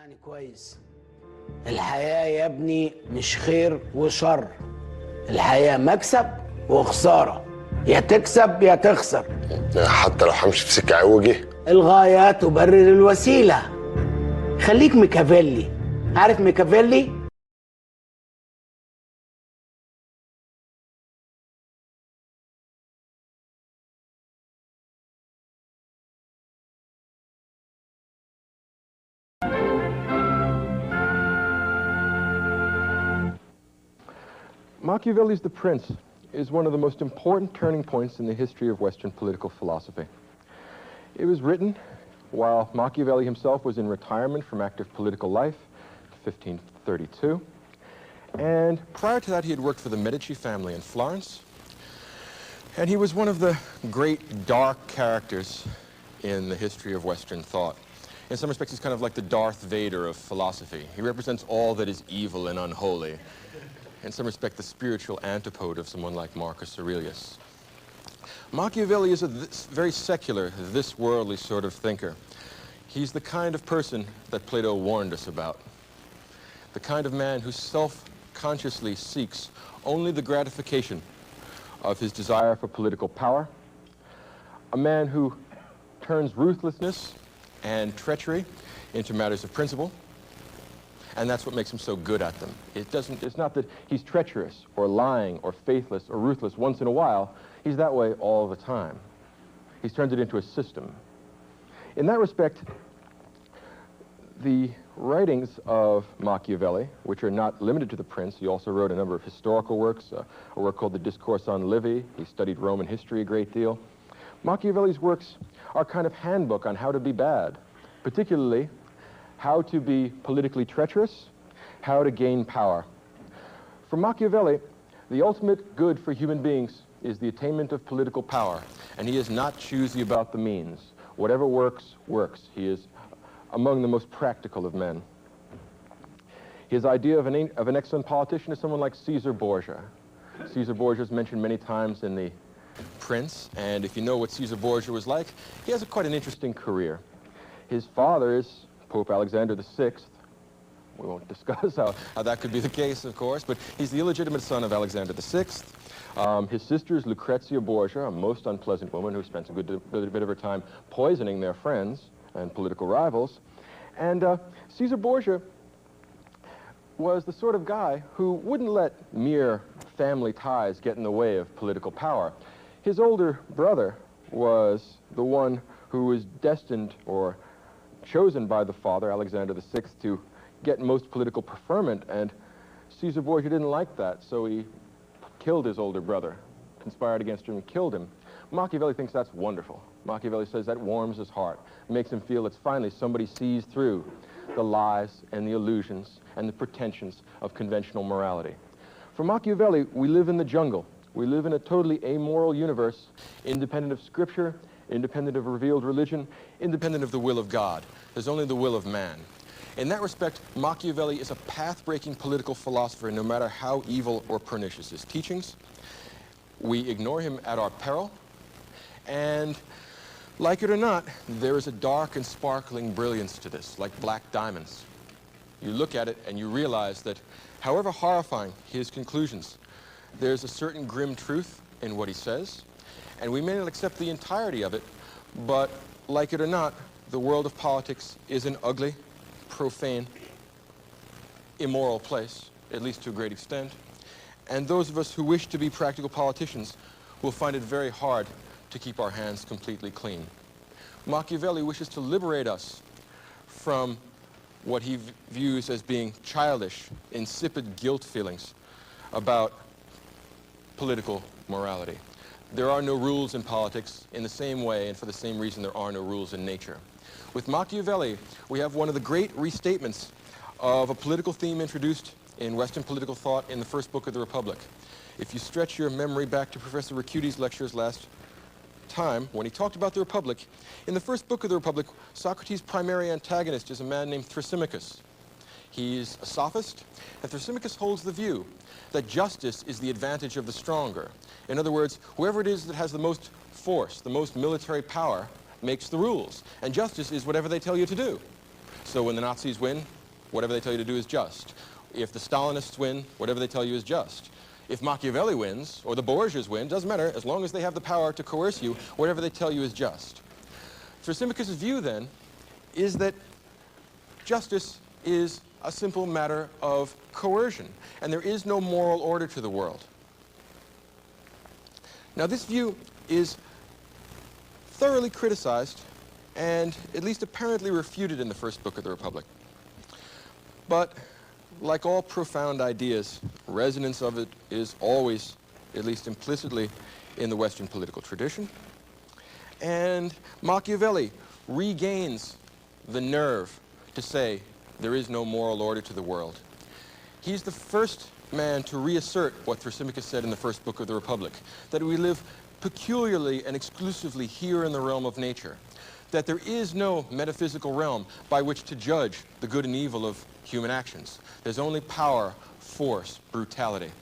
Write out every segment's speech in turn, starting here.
اسمعني كويس. الحياة يا ابني مش خير وشر. الحياة مكسب وخسارة، يا تكسب يا تخسر. حتى لو همشي في سكة عوجي. الغاية تبرر الوسيلة. خليك مكيافيلي. عارف مكيافيلي؟ Machiavelli's The Prince is one of the most important turning points in the history of Western political philosophy. It was written while Machiavelli himself was in retirement from active political life, 1532. And prior to that, he had worked for the Medici family in Florence. And he was one of the great dark characters in the history of Western thought. In some respects, he's kind of like the Darth Vader of philosophy. He represents all that is evil and unholy. In some respect, the spiritual antipode of someone like Marcus Aurelius. Machiavelli is a very secular, this worldly sort of thinker. He's the kind of person that Plato warned us about. The kind of man who self-consciously seeks only the gratification of his desire for political power. A man who turns ruthlessness and treachery into matters of principle. And that's what makes him so good at them. It's not that he's treacherous or lying or faithless or ruthless once in a while. He's that way all the time. He's turned it into a system. In that respect, the writings of Machiavelli, which are not limited to The Prince, he also wrote a number of historical works, a work called The Discourse on Livy. He studied Roman history a great deal. Machiavelli's works are kind of handbook on how to be bad, particularly how to be politically treacherous, how to gain power. For Machiavelli, the ultimate good for human beings is the attainment of political power, and he is not choosy about the means. Whatever works, works. He is among the most practical of men. His idea of an excellent politician is someone like Caesar Borgia. Caesar Borgia is mentioned many times in The Prince, and if you know what Caesar Borgia was like, he has quite an interesting career. His father is Pope Alexander VI. We won't discuss how that could be the case, of course, but he's the illegitimate son of Alexander VI. His sister is Lucrezia Borgia, a most unpleasant woman who spends a good bit of her time poisoning their friends and political rivals. And Caesar Borgia was the sort of guy who wouldn't let mere family ties get in the way of political power. His older brother was the one who was destined or chosen by the father, Alexander VI, to get most political preferment, and Caesar Borgia didn't like that, so he killed his older brother, conspired against him and killed him. Machiavelli thinks that's wonderful. Machiavelli says that warms his heart, makes him feel that finally somebody sees through the lies and the illusions and the pretensions of conventional morality. For Machiavelli, we live in the jungle. We live in a totally amoral universe, independent of scripture, independent of revealed religion, independent of the will of God. There's only the will of man. In that respect, Machiavelli is a path-breaking political philosopher, no matter how evil or pernicious his teachings. We ignore him at our peril, and like it or not, there is a dark and sparkling brilliance to this, like black diamonds. You look at it and you realize that however horrifying his conclusions, there's a certain grim truth in what he says, and we may not accept the entirety of it, but like it or not, the world of politics is an ugly, profane, immoral place, at least to a great extent. And those of us who wish to be practical politicians will find it very hard to keep our hands completely clean. Machiavelli wishes to liberate us from what he views as being childish, insipid guilt feelings about political morality. There are no rules in politics in the same way and for the same reason there are no rules in nature. With Machiavelli, we have one of the great restatements of a political theme introduced in Western political thought in the first book of the Republic. If you stretch your memory back to Professor Ricchiuti's lectures last time, when he talked about the Republic, in the first book of the Republic, Socrates' primary antagonist is a man named Thrasymachus. He's a sophist, and Thrasymachus holds the view that justice is the advantage of the stronger. In other words, whoever it is that has the most force, the most military power, makes the rules, and justice is whatever they tell you to do. So when the Nazis win, whatever they tell you to do is just. If the Stalinists win, whatever they tell you is just. If Machiavelli wins, or the Borgias win, doesn't matter, as long as they have the power to coerce you, whatever they tell you is just. Thrasymachus' view, then, is that justice is a simple matter of coercion, and there is no moral order to the world. Now, this view is thoroughly criticized and at least apparently refuted in the first book of the Republic. But like all profound ideas, resonance of it is always, at least implicitly, in the Western political tradition. And Machiavelli regains the nerve to say there is no moral order to the world. He's the first man to reassert what Thrasymachus said in the first book of the Republic, that we live peculiarly and exclusively here in the realm of nature, that there is no metaphysical realm by which to judge the good and evil of human actions. There's only power, force, brutality.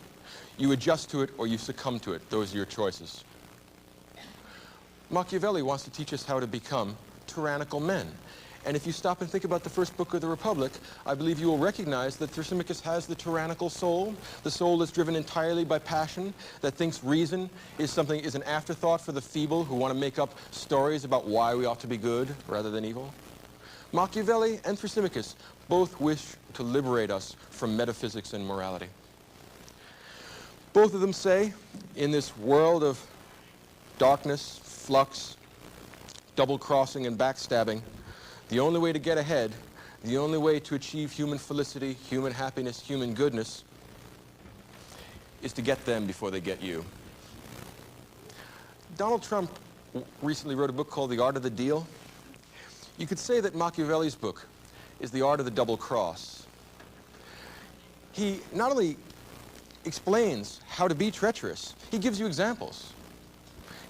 You adjust to it or you succumb to it. Those are your choices. Machiavelli wants to teach us how to become tyrannical men. And if you stop and think about the first book of the Republic, I believe you will recognize that Thrasymachus has the tyrannical soul, the soul that's driven entirely by passion, that thinks reason is an afterthought for the feeble who want to make up stories about why we ought to be good rather than evil. Machiavelli and Thrasymachus both wish to liberate us from metaphysics and morality. Both of them say, in this world of darkness, flux, double-crossing and backstabbing, the only way to get ahead, the only way to achieve human felicity, human happiness, human goodness, is to get them before they get you. Donald Trump recently wrote a book called The Art of the Deal. You could say that Machiavelli's book is The Art of the Double Cross. He not only explains how to be treacherous, he gives you examples.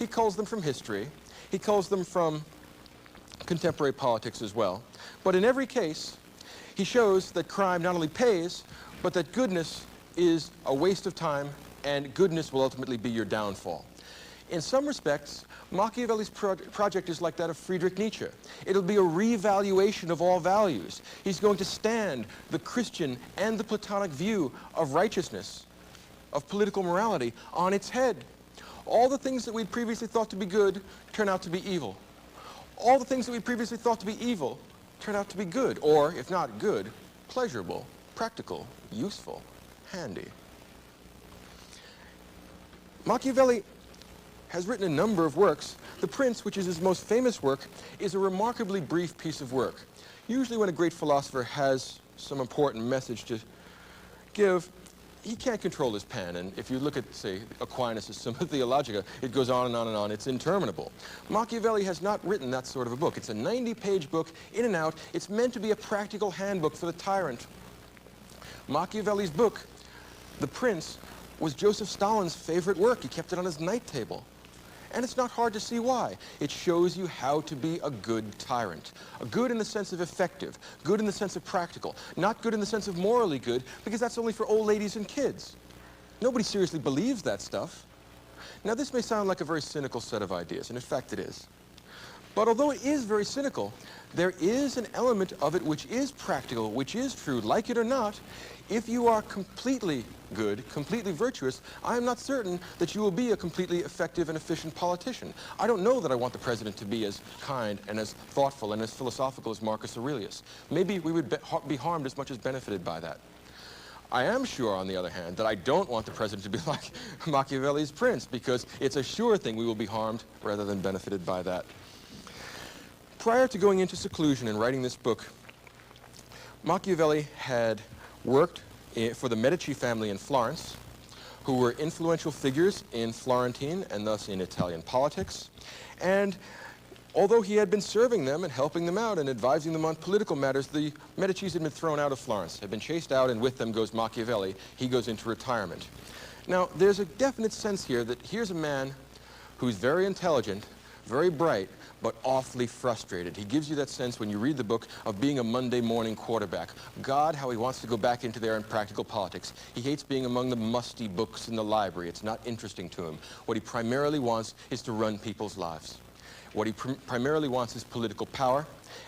He calls them from history. He calls them from contemporary politics as well. But in every case, he shows that crime not only pays, but that goodness is a waste of time, and goodness will ultimately be your downfall. In some respects, Machiavelli's project is like that of Friedrich Nietzsche. It'll be a revaluation of all values. He's going to stand the Christian and the Platonic view of righteousness, of political morality, on its head. All the things that we'd previously thought to be good turn out to be evil. All the things that we previously thought to be evil turn out to be good, or, if not good, pleasurable, practical, useful, handy. Machiavelli has written a number of works. The Prince, which is his most famous work, is a remarkably brief piece of work. Usually when a great philosopher has some important message to give, he can't control his pen, and if you look at, say, Aquinas' Summa Theologica, it goes on and on and on. It's interminable. Machiavelli has not written that sort of a book. It's a 90-page book, in and out. It's meant to be a practical handbook for the tyrant. Machiavelli's book, The Prince, was Joseph Stalin's favorite work. He kept it on his night table. And it's not hard to see why. It shows you how to be a good tyrant. A good in the sense of effective, good in the sense of practical, not good in the sense of morally good, because that's only for old ladies and kids. Nobody seriously believes that stuff. Now, this may sound like a very cynical set of ideas, and in fact it is. But although it is very cynical, there is an element of it which is practical, which is true, like it or not. If you are completely good, completely virtuous, I am not certain that you will be a completely effective and efficient politician. I don't know that I want the president to be as kind and as thoughtful and as philosophical as Marcus Aurelius. Maybe we would be harmed as much as benefited by that. I am sure, on the other hand, that I don't want the president to be like Machiavelli's Prince, because it's a sure thing we will be harmed rather than benefited by that. Prior to going into seclusion and writing this book, Machiavelli had worked for the Medici family in Florence, who were influential figures in Florentine and thus in Italian politics. And although he had been serving them and helping them out and advising them on political matters, the Medicis had been thrown out of Florence, had been chased out, and with them goes Machiavelli. He goes into retirement. Now, there's a definite sense here that here's a man who's very intelligent, very bright, but awfully frustrated. He gives you that sense when you read the book of being a Monday morning quarterback. God, how he wants to go back into there in practical politics. He hates being among the musty books in the library. It's not interesting to him. What he primarily wants is to run people's lives. What he primarily wants is political power.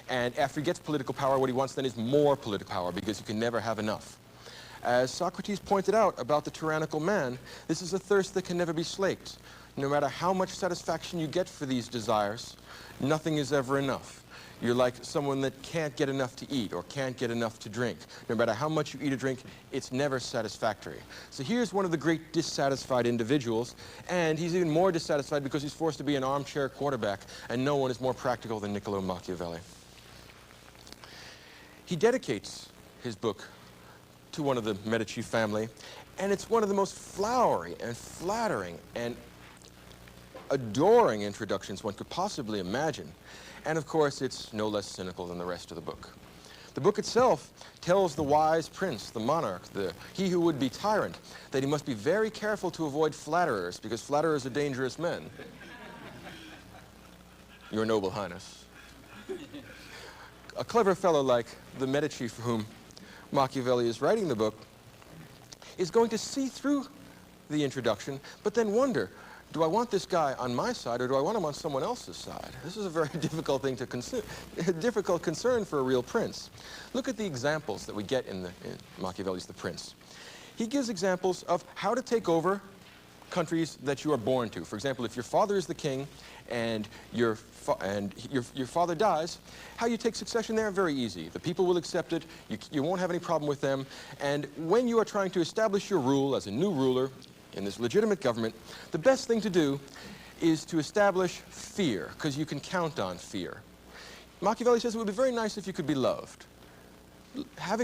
And after he gets political power, what he wants then is more political power, because you can never have enough. As Socrates pointed out about the tyrannical man, this is a thirst that can never be slaked. No matter how much satisfaction you get for these desires, nothing is ever enough. You're like someone that can't get enough to eat or can't get enough to drink. No matter how much you eat or drink, it's never satisfactory. So here's one of the great dissatisfied individuals, and he's even more dissatisfied because he's forced to be an armchair quarterback, and no one is more practical than Niccolo Machiavelli. He dedicates his book to one of the Medici family, and it's one of the most flowery and flattering and adoring introductions one could possibly imagine. And of course, it's no less cynical than the rest of the book. The book itself tells the wise prince, the monarch, he who would be tyrant, that he must be very careful to avoid flatterers, because flatterers are dangerous men. Your Noble Highness. A clever fellow like the Medici for whom Machiavelli is writing the book is going to see through the introduction, but then wonder, do I want this guy on my side or do I want him on someone else's side? This is a very difficult thing to consider, a difficult concern for a real prince. Look at the examples that we get in Machiavelli's The Prince. He gives examples of how to take over countries that you are born to. For example, if your father is the king and your father dies, how you take succession there? Very easy. The people will accept it. You won't have any problem with them. And when you are trying to establish your rule as a new ruler in this legitimate government, the best thing to do is to establish fear, because you can count on fear. Machiavelli says it would be very nice if you could be loved.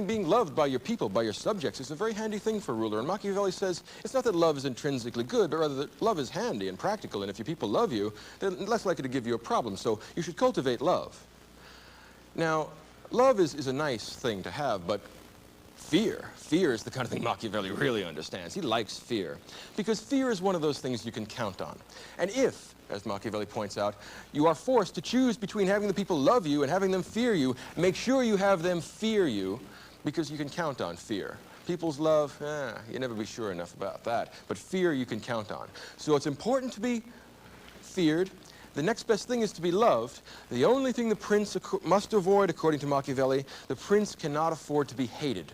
Being loved by your people, by your subjects, is a very handy thing for a ruler. And Machiavelli says it's not that love is intrinsically good, but rather that love is handy and practical. And if your people love you, they're less likely to give you a problem. So you should cultivate love. Now, love is a nice thing to have, but fear is the kind of thing Machiavelli really understands. He likes fear, because fear is one of those things you can count on. And if, as Machiavelli points out, you are forced to choose between having the people love you and having them fear you, make sure you have them fear you, because you can count on fear. People's love, you never be sure enough about that, but fear you can count on. So it's important to be feared. The next best thing is to be loved. The only thing the prince must avoid, according to Machiavelli, the prince cannot afford to be hated.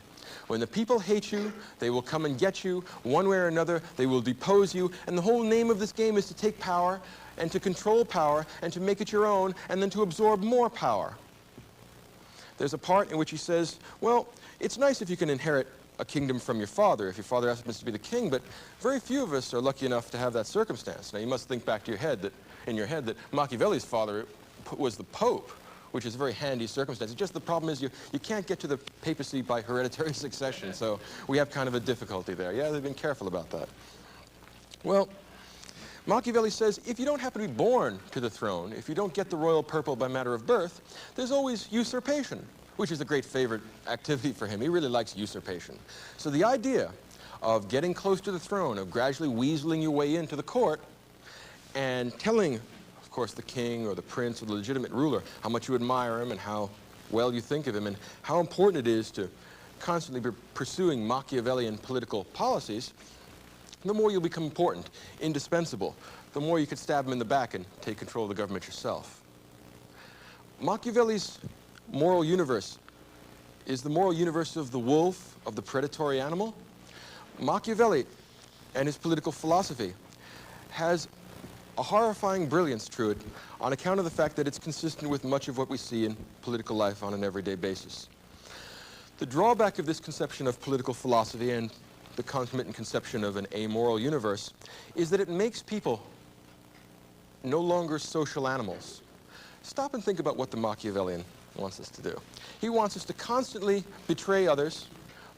When the people hate you, they will come and get you one way or another. They will depose you. And the whole name of this game is to take power and to control power and to make it your own and then to absorb more power. There's a part in which he says, well, it's nice if you can inherit a kingdom from your father, if your father happens to be the king, but very few of us are lucky enough to have that circumstance. Now, you must think back to in your head that Machiavelli's father was the Pope, which is a very handy circumstance. Just the problem is you can't get to the papacy by hereditary succession, so we have kind of a difficulty there. Yeah, they've been careful about that. Well, Machiavelli says if you don't happen to be born to the throne, if you don't get the royal purple by matter of birth, there's always usurpation, which is a great favorite activity for him. He really likes usurpation. So the idea of getting close to the throne, of gradually weaseling your way into the court and telling, of course, the king or the prince or the legitimate ruler how much you admire him and how well you think of him and how important it is to constantly be pursuing Machiavellian political policies, the more you'll become important, indispensable, the more you could stab him in the back and take control of the government yourself. Machiavelli's moral universe is the moral universe of the wolf, of the predatory animal. Machiavelli and his political philosophy has a horrifying brilliance to it on account of the fact that it's consistent with much of what we see in political life on an everyday basis. The drawback of this conception of political philosophy and the concomitant conception of an amoral universe is that it makes people no longer social animals. Stop and think about what the Machiavellian wants us to do. He wants us to constantly betray others,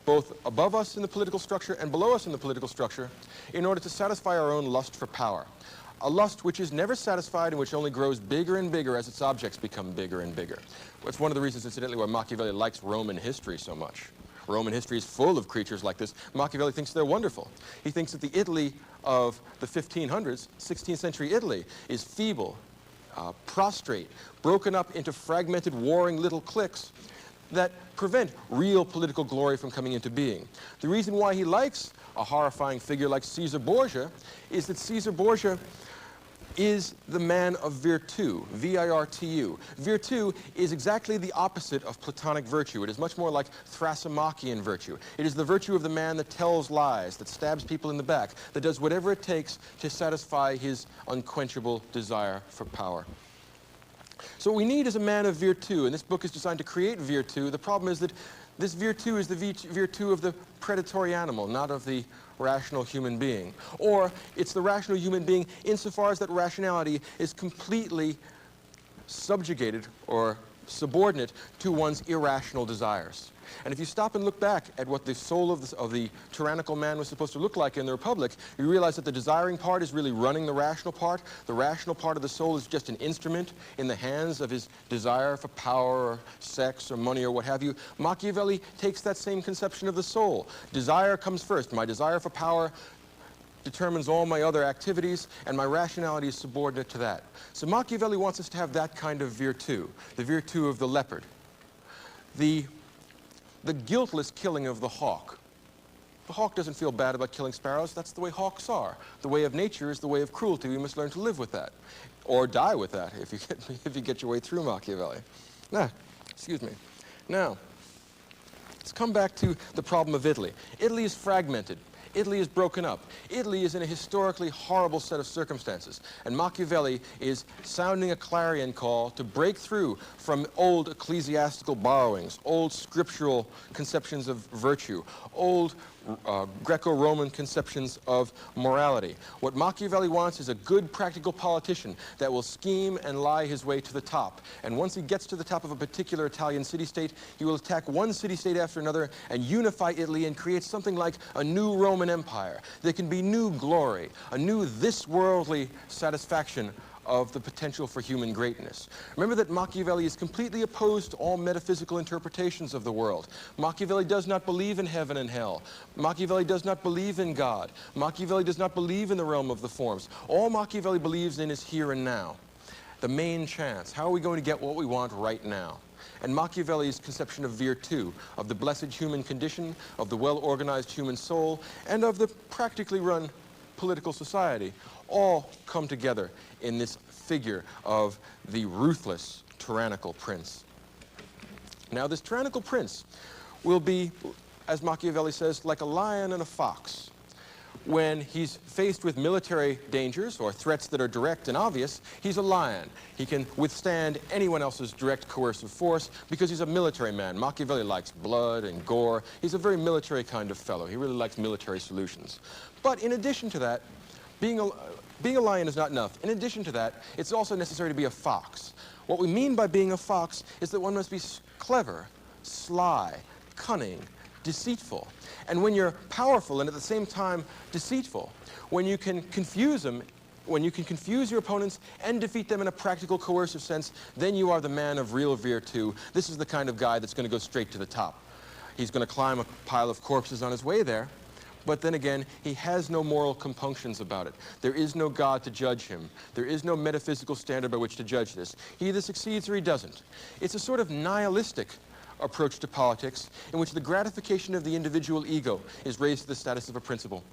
both above us in the political structure and below us in the political structure, in order to satisfy our own lust for power. A lust which is never satisfied and which only grows bigger and bigger as its objects become bigger and bigger. It's one of the reasons, incidentally, why Machiavelli likes Roman history so much. Roman history is full of creatures like this. Machiavelli thinks they're wonderful. He thinks that the Italy of the 1500s, 16th century Italy, is feeble, prostrate, broken up into fragmented, warring little cliques that prevent real political glory from coming into being. The reason why he likes a horrifying figure like Caesar Borgia is that Caesar Borgia is the man of virtu, V-I-R-T-U. Virtu is exactly the opposite of Platonic virtue. It is much more like Thrasymacheian virtue. It is the virtue of the man that tells lies, that stabs people in the back, that does whatever it takes to satisfy his unquenchable desire for power. So what we need is a man of virtu, and this book is designed to create virtu. The problem is that this virtu is the virtu of the predatory animal, not of the rational human being. Or it's the rational human being insofar as that rationality is completely subjugated or subordinate to one's irrational desires. And if you stop and look back at what the soul of the tyrannical man was supposed to look like in the Republic, you realize that the desiring part is really running the rational part. The rational part of the soul is just an instrument in the hands of his desire for power or sex or money or what have you. Machiavelli takes that same conception of the soul. Desire comes first. My desire for power determines all my other activities, and my rationality is subordinate to that. So Machiavelli wants us to have that kind of virtu, the virtu of the leopard. The guiltless killing of the hawk. The hawk doesn't feel bad about killing sparrows. That's the way hawks are. The way of nature is the way of cruelty. We must learn to live with that, or die with that if you get your way through Machiavelli. Excuse me. Now, let's come back to the problem of Italy. Italy is fragmented. Italy is broken up. Italy is in a historically horrible set of circumstances. And Machiavelli is sounding a clarion call to break through from old ecclesiastical borrowings, old scriptural conceptions of virtue, old Greco-Roman conceptions of morality. What Machiavelli wants is a good practical politician that will scheme and lie his way to the top. And once he gets to the top of a particular Italian city-state, he will attack one city-state after another and unify Italy and create something like a new Roman Empire. There can be new glory, a new this-worldly satisfaction of the potential for human greatness. Remember that Machiavelli is completely opposed to all metaphysical interpretations of the world. Machiavelli does not believe in heaven and hell. Machiavelli does not believe in God. Machiavelli does not believe in the realm of the forms. All Machiavelli believes in is here and now. The main chance. How are we going to get what we want right now? And Machiavelli's conception of virtu, of the blessed human condition, of the well-organized human soul, and of the practically run political society, all come together in this figure of the ruthless, tyrannical prince. Now, this tyrannical prince will be, as Machiavelli says, like a lion and a fox. When he's faced with military dangers or threats that are direct and obvious, he's a lion. He can withstand anyone else's direct coercive force because he's a military man. Machiavelli likes blood and gore. He's a very military kind of fellow. He really likes military solutions. But in addition to that, being a lion is not enough. In addition to that, it's also necessary to be a fox. What we mean by being a fox is that one must be clever, sly, cunning, deceitful. And when you're powerful and at the same time deceitful, when you can confuse them, when you can confuse your opponents and defeat them in a practical, coercive sense, then you are the man of real virtu. This is the kind of guy that's going to go straight to the top. He's going to climb a pile of corpses on his way there, but then again, he has no moral compunctions about it. There is no God to judge him. There is no metaphysical standard by which to judge this. He either succeeds or he doesn't. It's a sort of nihilistic approach to politics in which the gratification of the individual ego is raised to the status of a principle.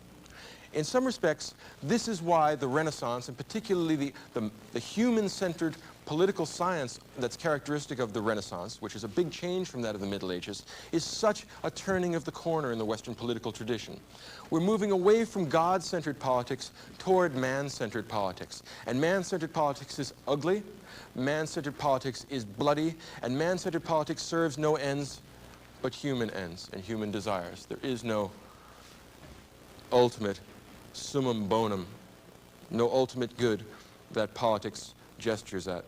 In some respects, this is why the Renaissance, and particularly the human-centered political science that's characteristic of the Renaissance, which is a big change from that of the Middle Ages, is such a turning of the corner in the Western political tradition. We're moving away from God-centered politics toward man-centered politics. And man-centered politics is ugly, man-centered politics is bloody, and man-centered politics serves no ends but human ends and human desires. There is no ultimate summum bonum, no ultimate good that politics gestures at.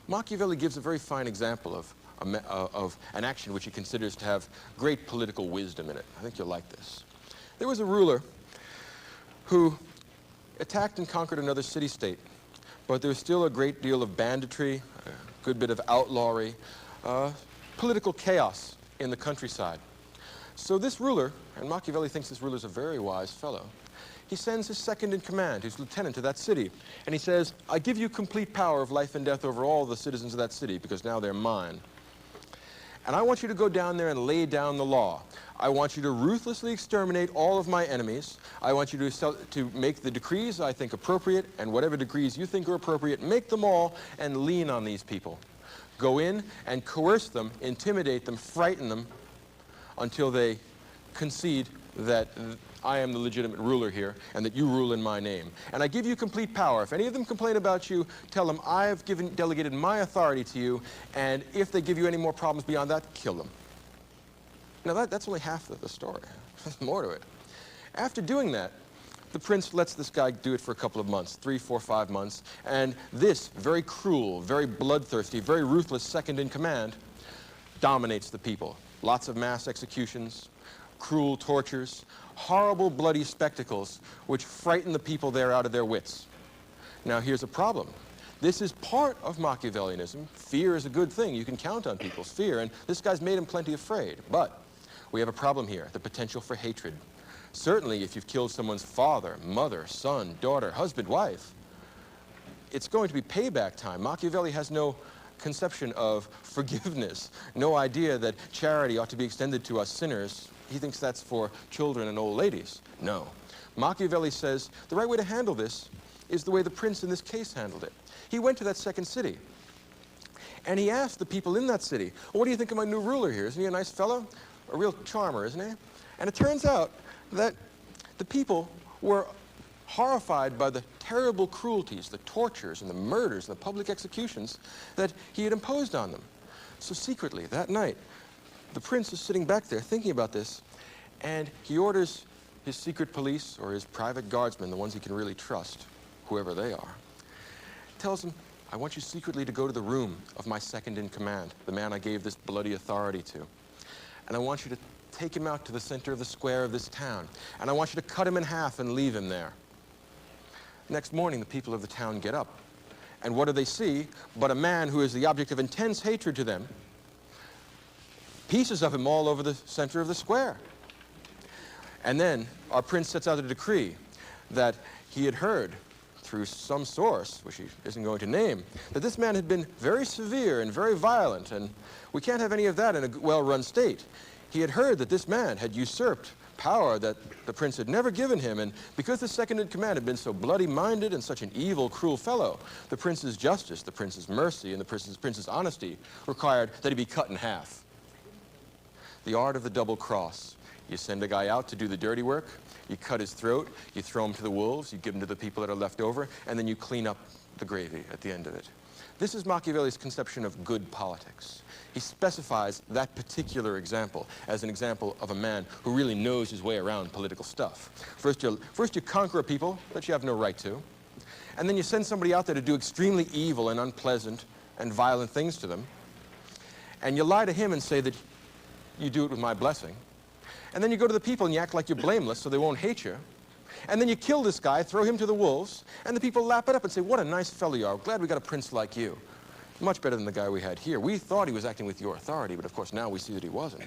Machiavelli gives a very fine example of an action which he considers to have great political wisdom in it. I think you'll like this. There was a ruler who attacked and conquered another city-state, but there was still a great deal of banditry, a good bit of outlawry, political chaos in the countryside. So this ruler, and Machiavelli thinks this ruler's a very wise fellow, he sends his second-in-command, his lieutenant, to that city, and he says, I give you complete power of life and death over all the citizens of that city, because now they're mine. And I want you to go down there and lay down the law. I want you to ruthlessly exterminate all of my enemies. I want you to make the decrees I think appropriate, and whatever decrees you think are appropriate, make them all and lean on these people. Go in and coerce them, intimidate them, frighten them until they concede that I am the legitimate ruler here and that you rule in my name. And I give you complete power. If any of them complain about you, tell them I have delegated my authority to you, and if they give you any more problems beyond that, kill them. Now that's only half of the story. There's more to it. After doing that, the prince lets this guy do it for a couple of months, 3, 4, 5 months, and this very cruel, very bloodthirsty, very ruthless second in command dominates the people. Lots of mass executions, cruel tortures, horrible bloody spectacles which frighten the people there out of their wits. Now here's a problem. This is part of Machiavellianism. Fear is a good thing. You can count on people's fear, and this guy's made him plenty afraid. But we have a problem here, the potential for hatred. Certainly if you've killed someone's father, mother, son, daughter, husband, wife, it's going to be payback time. Machiavelli has no conception of forgiveness, no idea that charity ought to be extended to us sinners. He thinks that's for children and old ladies. No. Machiavelli says the right way to handle this is the way the prince in this case handled it. He went to that second city, and he asked the people in that city, well, what do you think of my new ruler here? Isn't he a nice fellow? A real charmer, isn't he? And it turns out that the people were horrified by the terrible cruelties, the tortures and the murders and the public executions that he had imposed on them. So secretly, that night, the prince is sitting back there thinking about this, and he orders his secret police or his private guardsmen, the ones he can really trust, whoever they are, tells them, I want you secretly to go to the room of my second in command, the man I gave this bloody authority to. And I want you to take him out to the center of the square of this town, and I want you to cut him in half and leave him there. Next morning, the people of the town get up, and what do they see but a man who is the object of intense hatred to them, pieces of him all over the center of the square. And then our prince sets out a decree that he had heard through some source, which he isn't going to name, that this man had been very severe and very violent, and we can't have any of that in a well-run state. He had heard that this man had usurped power that the prince had never given him, and because the second in command had been so bloody-minded and such an evil, cruel fellow, the prince's justice, the prince's mercy, and the prince's honesty required that he be cut in half. The art of the double cross. You send a guy out to do the dirty work, you cut his throat, you throw him to the wolves, you give him to the people that are left over, and then you clean up the gravy at the end of it. This is Machiavelli's conception of good politics. He specifies that particular example as an example of a man who really knows his way around political stuff. First you conquer a people that you have no right to, and then you send somebody out there to do extremely evil and unpleasant and violent things to them, and you lie to him and say that you do it with my blessing. And then you go to the people and you act like you're blameless so they won't hate you. And then you kill this guy, throw him to the wolves, and the people lap it up and say, what a nice fellow you are. Glad we got a prince like you. Much better than the guy we had here. We thought he was acting with your authority, but of course now we see that he wasn't.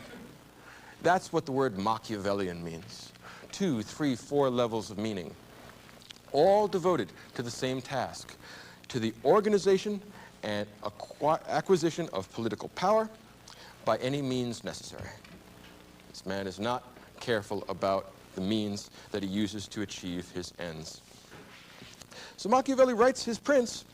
That's what the word Machiavellian means. 2, 3, 4 levels of meaning, all devoted to the same task, to the organization and acquisition of political power by any means necessary. This man is not careful about the means that he uses to achieve his ends. So Machiavelli writes his prince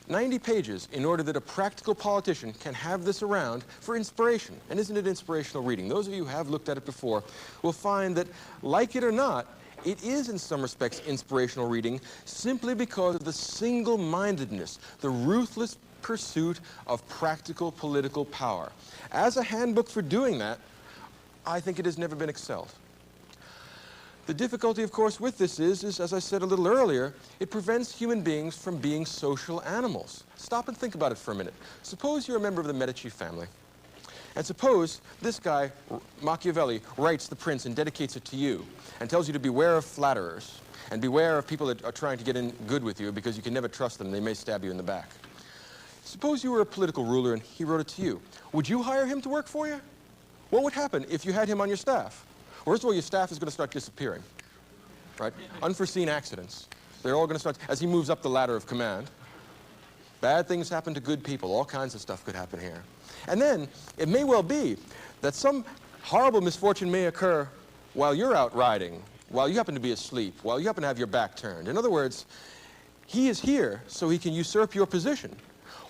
90 pages in order that a practical politician can have this around for inspiration. And isn't it inspirational reading? Those of you who have looked at it before will find that, like it or not, it is in some respects inspirational reading simply because of the single-mindedness, the ruthless pursuit of practical political power. As a handbook for doing that, I think it has never been excelled. The difficulty, of course, with this is, as I said a little earlier, it prevents human beings from being social animals. Stop and think about it for a minute. Suppose you're a member of the Medici family, and suppose this guy, Machiavelli, writes the prince and dedicates it to you, and tells you to beware of flatterers, and beware of people that are trying to get in good with you because you can never trust them, they may stab you in the back. Suppose you were a political ruler and he wrote it to you. Would you hire him to work for you? What would happen if you had him on your staff? First of all, your staff is going to start disappearing, right? Unforeseen accidents. They're all going to start, as he moves up the ladder of command, Bad things happen to good people. All kinds of stuff could happen here. And then it may well be that some horrible misfortune may occur while you're out riding, while you happen to be asleep, while you happen to have your back turned. In other words, he is here so he can usurp your position.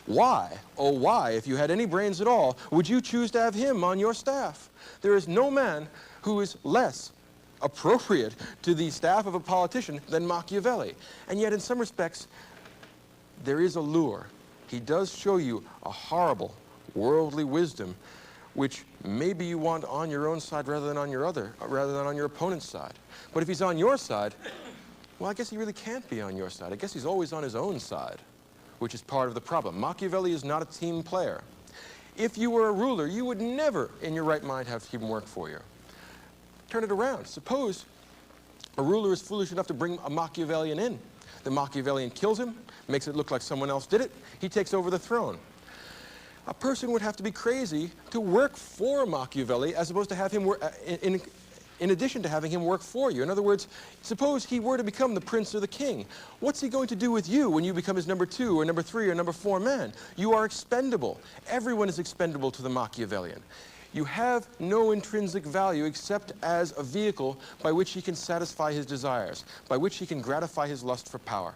Why, oh why, if you had any brains at all, would you choose to have him on your staff? There is no man who is less appropriate to the staff of a politician than Machiavelli. And yet in some respects, there is a lure. He does show you a horrible worldly wisdom which maybe you want on your own side rather than on your opponent's side. But if he's on your side, well, I guess he really can't be on your side. I guess he's always on his own side, which is part of the problem. Machiavelli is not a team player. If you were a ruler, you would never in your right mind have him work for you. Turn it around. Suppose a ruler is foolish enough to bring a Machiavellian in. The Machiavellian kills him, makes it look like someone else did it. He takes over the throne. A person would have to be crazy to work for Machiavelli as opposed to have him work, in addition to having him work for you. In other words, suppose he were to become the prince or the king. What's he going to do with you when you become his number 2 or number 3 or number 4 man? You are expendable. Everyone is expendable to the Machiavellian. You have no intrinsic value except as a vehicle by which he can satisfy his desires, by which he can gratify his lust for power.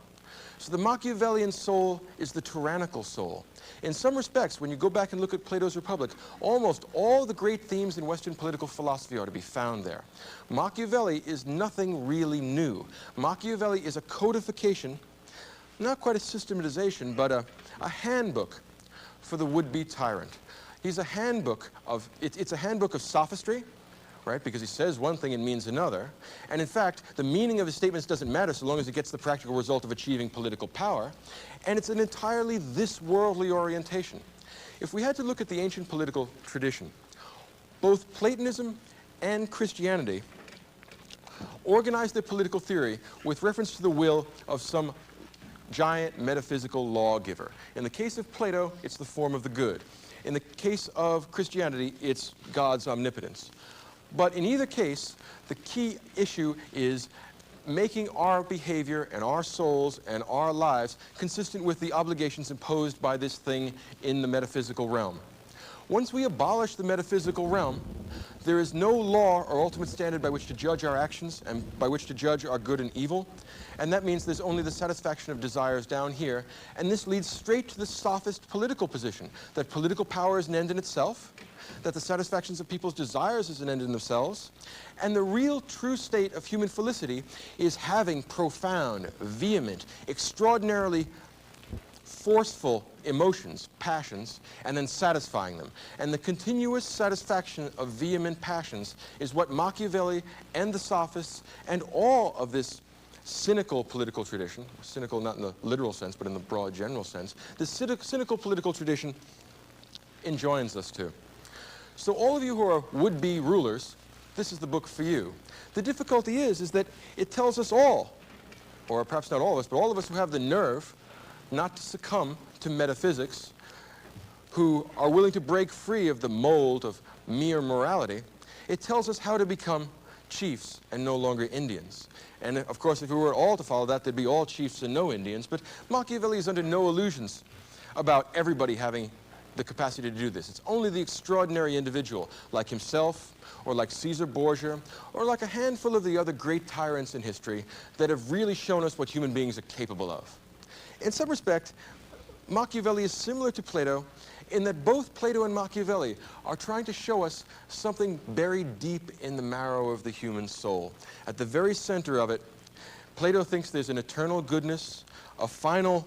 So the Machiavellian soul is the tyrannical soul. In some respects, when you go back and look at Plato's Republic, almost all the great themes in Western political philosophy are to be found there. Machiavelli is nothing really new. Machiavelli is a codification, not quite a systematization, but a handbook for the would-be tyrant. He's a handbook of, it's a handbook of sophistry, right? Because he says one thing and means another. And in fact, the meaning of his statements doesn't matter so long as it gets the practical result of achieving political power. And it's an entirely this-worldly orientation. If we had to look at the ancient political tradition, both Platonism and Christianity organized their political theory with reference to the will of some giant metaphysical lawgiver. In the case of Plato, it's the form of the good. In the case of Christianity, it's God's omnipotence. But in either case, the key issue is making our behavior and our souls and our lives consistent with the obligations imposed by this thing in the metaphysical realm. Once we abolish the metaphysical realm, there is no law or ultimate standard by which to judge our actions and by which to judge our good and evil. And that means there's only the satisfaction of desires down here. And this leads straight to the sophist political position, that political power is an end in itself, that the satisfactions of people's desires is an end in themselves, and the real true state of human felicity is having profound, vehement, extraordinarily forceful emotions, passions, and then satisfying them. And the continuous satisfaction of vehement passions is what Machiavelli and the sophists and all of this cynical political tradition, cynical not in the literal sense, but in the broad general sense, the cynical political tradition enjoins us to. So all of you who are would-be rulers, this is the book for you. The difficulty is that it tells us all, or perhaps not all of us, but all of us who have the nerve not to succumb to metaphysics, who are willing to break free of the mold of mere morality, it tells us how to become chiefs and no longer Indians. And of course, if we were all to follow that, there'd be all chiefs and no Indians. But Machiavelli is under no illusions about everybody having the capacity to do this. It's only the extraordinary individual, like himself, or like Caesar Borgia, or like a handful of the other great tyrants in history that have really shown us what human beings are capable of. In some respect, Machiavelli is similar to Plato in that both Plato and Machiavelli are trying to show us something buried deep in the marrow of the human soul. At the very center of it, Plato thinks there's an eternal goodness, a final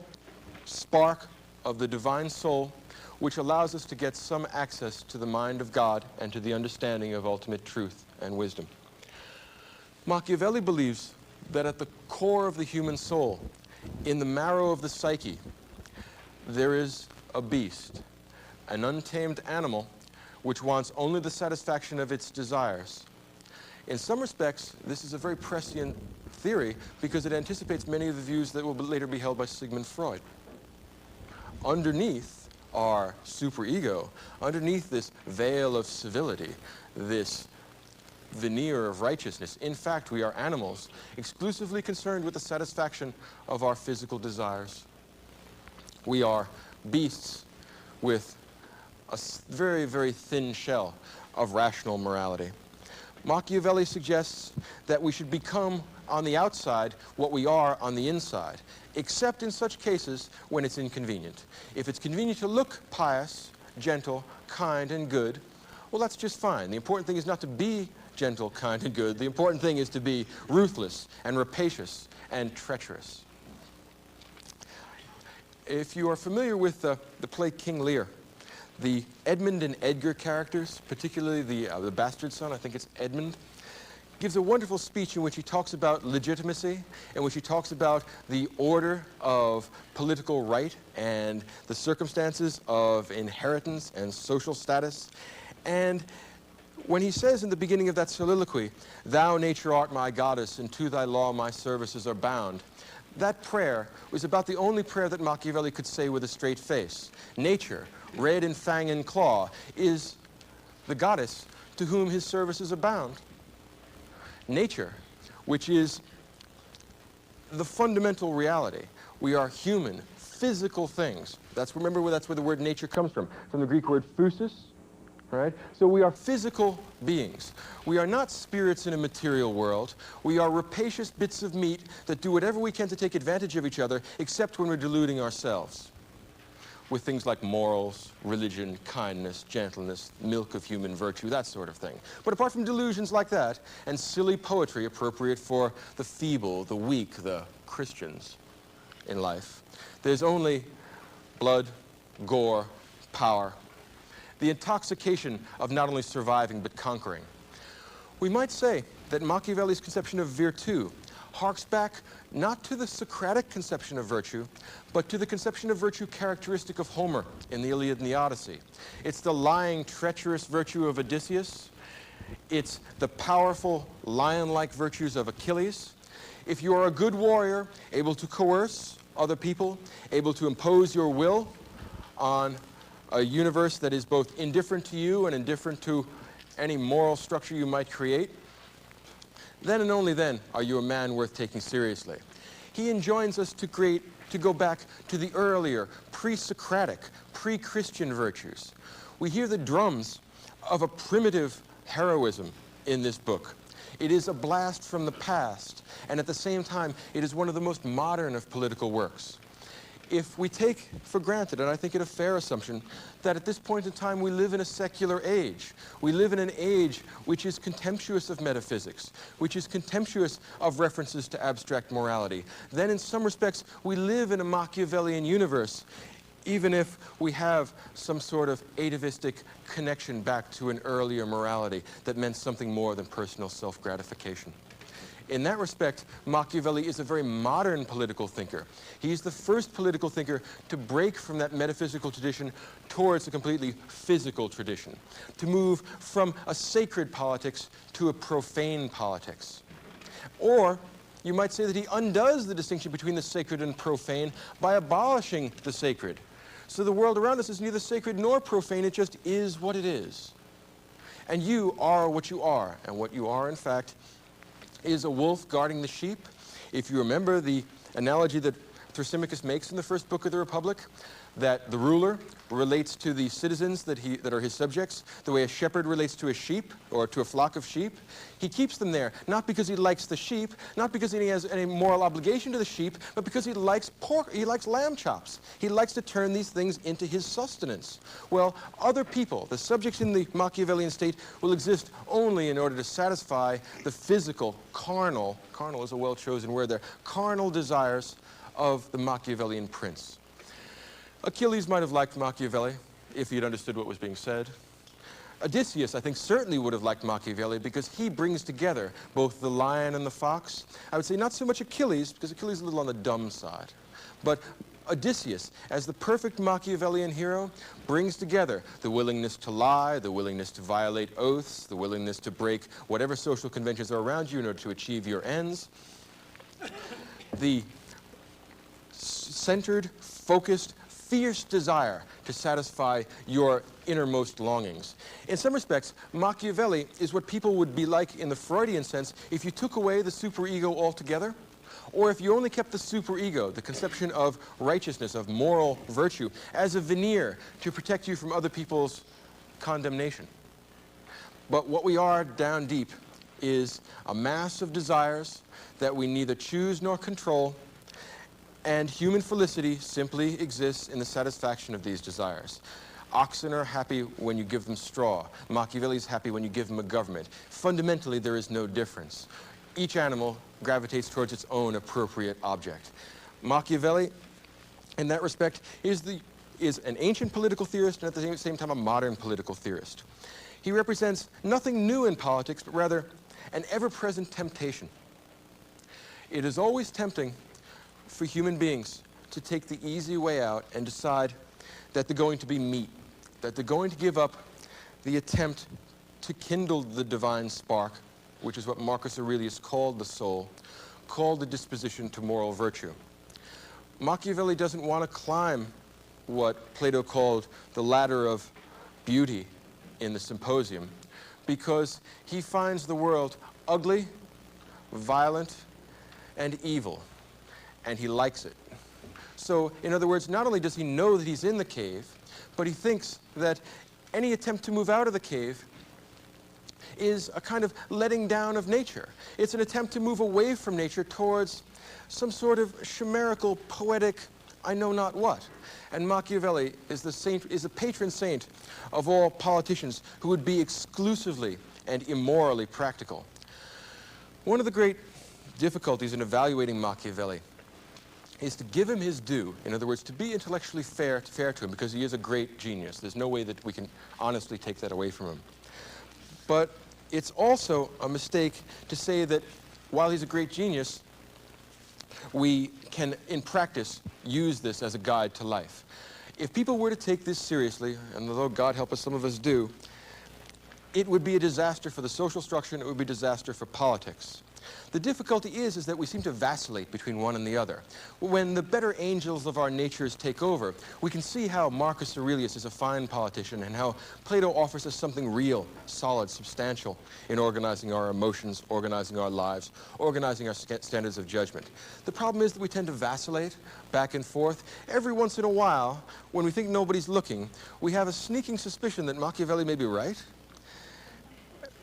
spark of the divine soul, which allows us to get some access to the mind of God and to the understanding of ultimate truth and wisdom. Machiavelli believes that at the core of the human soul, in the marrow of the psyche, there is a beast, an untamed animal, which wants only the satisfaction of its desires. In some respects, this is a very prescient theory because it anticipates many of the views that will later be held by Sigmund Freud. Underneath our superego, underneath this veil of civility, this veneer of righteousness, in fact, we are animals exclusively concerned with the satisfaction of our physical desires. We are beasts with a very, very thin shell of rational morality. Machiavelli suggests that we should become on the outside what we are on the inside, except in such cases when it's inconvenient. If it's convenient to look pious, gentle, kind, and good, well, that's just fine. The important thing is not to be gentle, kind, and good. The important thing is to be ruthless and rapacious and treacherous. If you are familiar with the play King Lear, the Edmund and Edgar characters, particularly the bastard son, I think it's Edmund, gives a wonderful speech in which he talks about legitimacy, in which he talks about the order of political right and the circumstances of inheritance and social status. And when he says in the beginning of that soliloquy, "Thou, nature, art my goddess, and to thy law my services are bound," that prayer was about the only prayer that Machiavelli could say with a straight face. Nature, red in fang and claw, is the goddess to whom his services are bound. Nature, which is the fundamental reality. We are human, physical things. Remember, that's where the word nature comes from the Greek word physis, right? So we are physical beings. We are not spirits in a material world. We are rapacious bits of meat that do whatever we can to take advantage of each other, except when we're deluding ourselves with things like morals, religion, kindness, gentleness, milk of human virtue, that sort of thing. But apart from delusions like that, and silly poetry appropriate for the feeble, the weak, the Christians in life, there's only blood, gore, power, the intoxication of not only surviving but conquering. We might say that Machiavelli's conception of virtù harks back not to the Socratic conception of virtue, but to the conception of virtue characteristic of Homer in the Iliad and the Odyssey. It's the lying, treacherous virtue of Odysseus. It's the powerful, lion-like virtues of Achilles. If you are a good warrior, able to coerce other people, able to impose your will on a universe that is both indifferent to you and indifferent to any moral structure you might create, then and only then are you a man worth taking seriously. He enjoins us to go back to the earlier, pre-Socratic, pre-Christian virtues. We hear the drums of a primitive heroism in this book. It is a blast from the past, and at the same time, it is one of the most modern of political works. If we take for granted, and I think it a fair assumption, that at this point in time we live in a secular age. We live in an age which is contemptuous of metaphysics, which is contemptuous of references to abstract morality. Then in some respects we live in a Machiavellian universe, even if we have some sort of atavistic connection back to an earlier morality that meant something more than personal self-gratification. In that respect, Machiavelli is a very modern political thinker. He's the first political thinker to break from that metaphysical tradition towards a completely physical tradition, to move from a sacred politics to a profane politics. Or you might say that he undoes the distinction between the sacred and profane by abolishing the sacred. So the world around us is neither sacred nor profane, it just is what it is. And you are what you are, and what you are, in fact, is a wolf guarding the sheep. If you remember the analogy that Thrasymachus makes in the first book of the Republic, that the ruler relates to the citizens that are his subjects the way a shepherd relates to a sheep or to a flock of sheep. He keeps them there, not because he likes the sheep, not because he has any moral obligation to the sheep, but because he likes pork, he likes lamb chops. He likes to turn these things into his sustenance. Well, other people, the subjects in the Machiavellian state, will exist only in order to satisfy the physical, carnal is a well-chosen word there, carnal desires of the Machiavellian prince. Achilles might have liked Machiavelli if he had understood what was being said. Odysseus, I think, certainly would have liked Machiavelli because he brings together both the lion and the fox. I would say not so much Achilles, because Achilles is a little on the dumb side, but Odysseus, as the perfect Machiavellian hero, brings together the willingness to lie, the willingness to violate oaths, the willingness to break whatever social conventions are around you in order to achieve your ends. The centered, focused, fierce desire to satisfy your innermost longings. In some respects, Machiavelli is what people would be like in the Freudian sense if you took away the superego altogether, or if you only kept the superego, the conception of righteousness, of moral virtue, as a veneer to protect you from other people's condemnation. But what we are down deep is a mass of desires that we neither choose nor control, and human felicity simply exists in the satisfaction of these desires. Oxen are happy when you give them straw. Machiavelli is happy when you give them a government. Fundamentally, there is no difference. Each animal gravitates towards its own appropriate object. Machiavelli, in that respect, is an ancient political theorist and at the same time a modern political theorist. He represents nothing new in politics, but rather an ever-present temptation. It is always tempting for human beings to take the easy way out and decide that they're going to be meat, that they're going to give up the attempt to kindle the divine spark, which is what Marcus Aurelius called the soul, called the disposition to moral virtue. Machiavelli doesn't want to climb what Plato called the ladder of beauty in the Symposium, because he finds the world ugly, violent, and evil, and he likes it. So, in other words, not only does he know that he's in the cave, but he thinks that any attempt to move out of the cave is a kind of letting down of nature. It's an attempt to move away from nature towards some sort of chimerical, poetic, I know not what. And Machiavelli is the patron saint of all politicians who would be exclusively and immorally practical. One of the great difficulties in evaluating Machiavelli is to give him his due. In other words, to be intellectually fair to him, because he is a great genius. There's no way that we can honestly take that away from him. But it's also a mistake to say that while he's a great genius, we can, in practice, use this as a guide to life. If people were to take this seriously, and although God help us, some of us do, it would be a disaster for the social structure and it would be a disaster for politics. The difficulty is that we seem to vacillate between one and the other. When the better angels of our natures take over, we can see how Marcus Aurelius is a fine politician and how Plato offers us something real, solid, substantial in organizing our emotions, organizing our lives, organizing our standards of judgment. The problem is that we tend to vacillate back and forth. Every once in a while, when we think nobody's looking, we have a sneaking suspicion that Machiavelli may be right.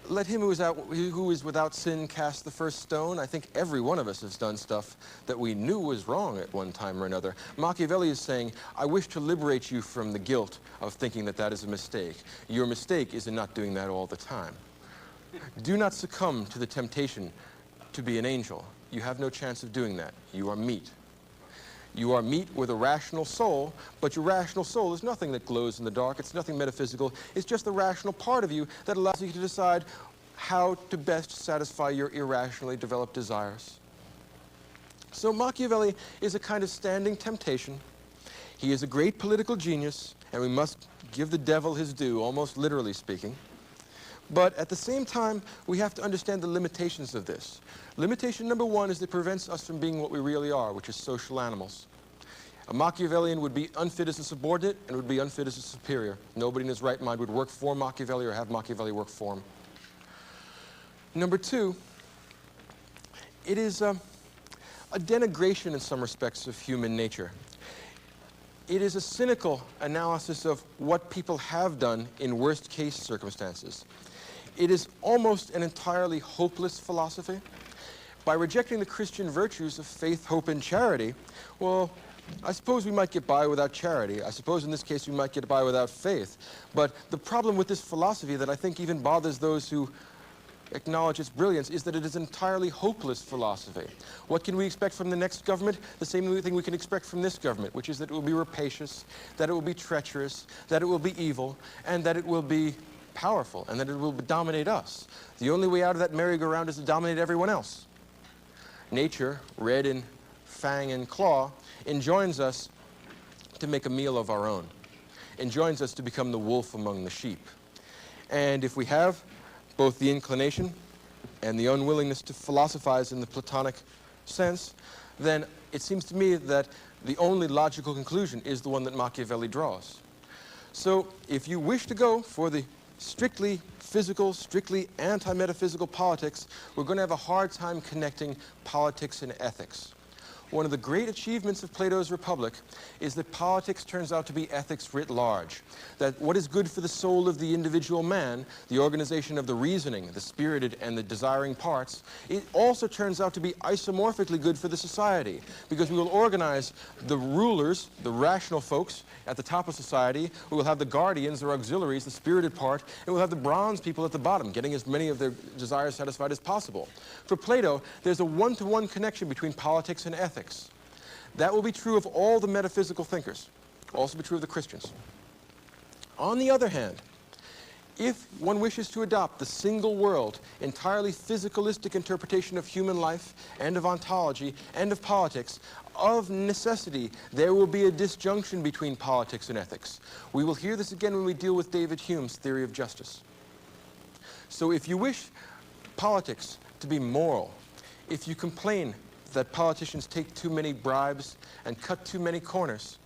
Let him who is without sin cast the first stone. I think every one of us has done stuff that we knew was wrong at one time or another. Machiavelli is saying, I wish to liberate you from the guilt of thinking that that is a mistake. Your mistake is in not doing that all the time. Do not succumb to the temptation to be an angel. You have no chance of doing that. You are meat. You are meat with a rational soul, but your rational soul is nothing that glows in the dark. It's nothing metaphysical. It's just the rational part of you that allows you to decide how to best satisfy your irrationally developed desires. So Machiavelli is a kind of standing temptation. He is a great political genius, and we must give the devil his due, almost literally speaking. But at the same time, we have to understand the limitations of this. Limitation number one is that it prevents us from being what we really are, which is social animals. A Machiavellian would be unfit as a subordinate and would be unfit as a superior. Nobody in his right mind would work for Machiavelli or have Machiavelli work for him. Number two, it is a denigration in some respects of human nature. It is a cynical analysis of what people have done in worst case circumstances. It is almost an entirely hopeless philosophy. By rejecting the Christian virtues of faith, hope, and charity, well, I suppose we might get by without charity. I suppose in this case we might get by without faith. But the problem with this philosophy that I think even bothers those who acknowledge its brilliance is that it is an entirely hopeless philosophy. What can we expect from the next government? The same thing we can expect from this government, which is that it will be rapacious, that it will be treacherous, that it will be evil, and that it will be powerful, and that it will dominate us. The only way out of that merry-go-round is to dominate everyone else. Nature, red in fang and claw, enjoins us to make a meal of our own, enjoins us to become the wolf among the sheep. And if we have both the inclination and the unwillingness to philosophize in the Platonic sense, then it seems to me that the only logical conclusion is the one that Machiavelli draws. So if you wish to go for the strictly physical, strictly anti-metaphysical politics, we're going to have a hard time connecting politics and ethics. One of the great achievements of Plato's Republic is that politics turns out to be ethics writ large. That what is good for the soul of the individual man, the organization of the reasoning, the spirited and the desiring parts, it also turns out to be isomorphically good for the society, because we will organize the rulers, the rational folks, at the top of society. We will have the guardians, or auxiliaries, the spirited part, and we'll have the bronze people at the bottom, getting as many of their desires satisfied as possible. For Plato, there's a one-to-one connection between politics and ethics. That will be true of all the metaphysical thinkers, also be true of the Christians. On the other hand, if one wishes to adopt the single world, entirely physicalistic interpretation of human life and of ontology and of politics, of necessity, there will be a disjunction between politics and ethics. We will hear this again when we deal with David Hume's theory of justice. So if you wish politics to be moral, if you complain that politicians take too many bribes and cut too many corners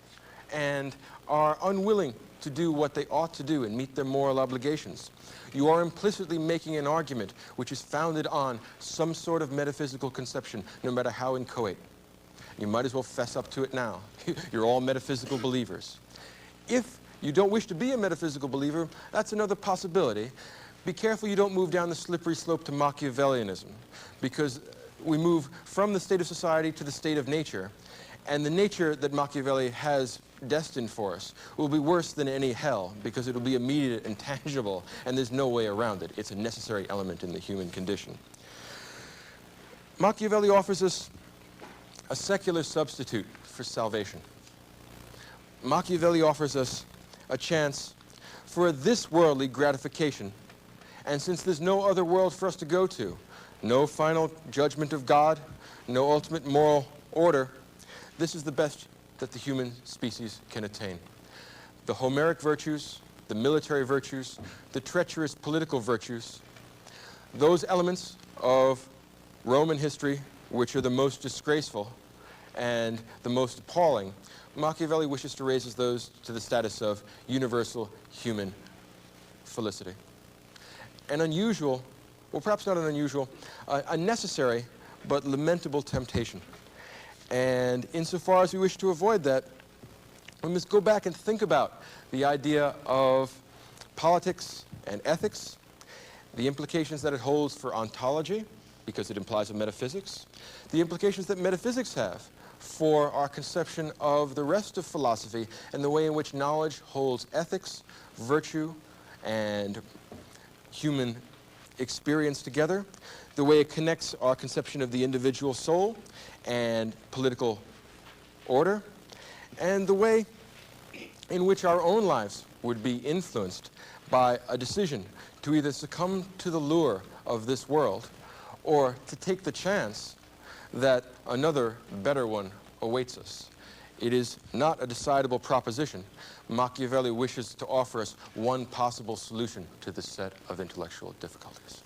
and are unwilling to do what they ought to do and meet their moral obligations, you are implicitly making an argument which is founded on some sort of metaphysical conception, no matter how inchoate. You might as well fess up to it now. You're all metaphysical believers. If you don't wish to be a metaphysical believer, that's another possibility. Be careful you don't move down the slippery slope to Machiavellianism, because we move from the state of society to the state of nature, and the nature that Machiavelli has destined for us will be worse than any hell, because it will be immediate and tangible, and there's no way around it. It's a necessary element in the human condition. Machiavelli offers us a secular substitute for salvation. Machiavelli offers us a chance for this worldly gratification, and since there's no other world for us to go to, no final judgment of God, no ultimate moral order, this is the best that the human species can attain. The Homeric virtues, the military virtues, the treacherous political virtues, those elements of Roman history which are the most disgraceful and the most appalling, Machiavelli wishes to raise those to the status of universal human felicity. An unusual, well, perhaps not an unusual, a necessary but lamentable temptation. And insofar as we wish to avoid that, we must go back and think about the idea of politics and ethics, the implications that it holds for ontology, because it implies a metaphysics, the implications that metaphysics have for our conception of the rest of philosophy, and the way in which knowledge holds ethics, virtue, and human experience together, the way it connects our conception of the individual soul and political order, and the way in which our own lives would be influenced by a decision to either succumb to the lure of this world or to take the chance that another better one awaits us. It is not a decidable proposition. Machiavelli wishes to offer us one possible solution to this set of intellectual difficulties.